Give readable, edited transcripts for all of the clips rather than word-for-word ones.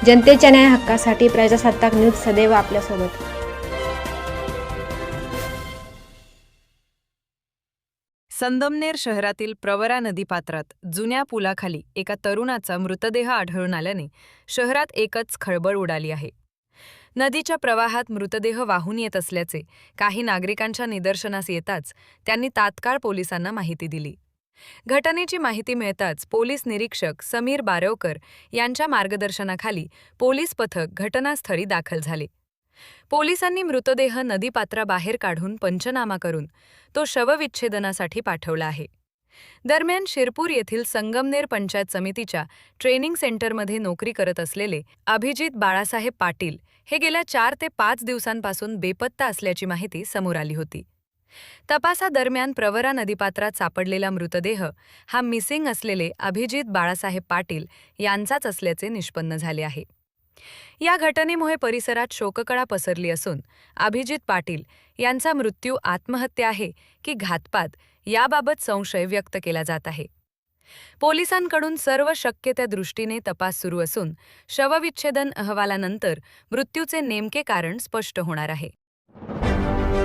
जनतेच्या न्याय हक्कासाठी प्रजासत्ताक न्यूज सदैव आपल्यासोबत। संगमनेर शहरातील प्रवरा नदीपात्रात जुन्या पुलाखाली एका तरुणाचा मृतदेह आढळून आल्याने शहरात एकच खळबळ उडाली आहे। नदीच्या प्रवाहात मृतदेह वाहून येत असल्याचे काही नागरिकांच्या निदर्शनास येताच त्यांनी तात्काळ पोलिसांना माहिती दिली। घटनेची माहिती मिळताच पोलीस निरीक्षक समीर बारवकर यांच्या मार्गदर्शनाखाली पोलीस पथक घटनास्थळी दाखल झाले। पोलिसांनी मृतदेह नदीपात्राबाहेर काढून पंचनामा करून तो शवविच्छेदनासाठी पाठवला आहे। दरम्यान शिरपूर येथील संगमनेर पंचायत समितीच्या ट्रेनिंग सेंटरमध्ये नोकरी करत असलेले अभिजित बाळासाहेब पाटील हे गेल्या 4 ते 5 दिवसांपासून बेपत्ता असल्याची माहिती समोर आली होती। तपासादरम्यान प्रवरा नदीपात्रात सापडलेला मृतदेह हा मिसिंग असलेले अभिजित बाळासाहेब पाटील यांचाच असल्याचे निष्पन्न झाले आहे। या घटनेमुळे परिसरात शोककळा पसरली असून अभिजित पाटील यांचा मृत्यू आत्महत्या आहे की घातपात याबाबत संशय व्यक्त केला जात आहे। पोलिसांकडून सर्व शक्य त्या दृष्टीने तपास सुरू असून शवविच्छेदन अहवालानंतर मृत्यूचे नेमके कारण स्पष्ट होणार आहे।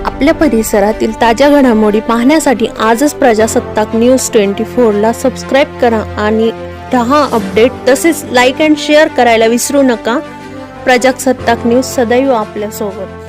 आपल्या परिसरातील ताज्या घडामोडी पाहण्यासाठी आजच प्रजासत्ताक न्यूज 24 ला सबस्क्राइब करा आणि रहा अपडेट। तसेच लाईक अँड शेअर करायला विसरू नका। प्रजासत्ताक न्यूज सदैव आपल्या सोबत।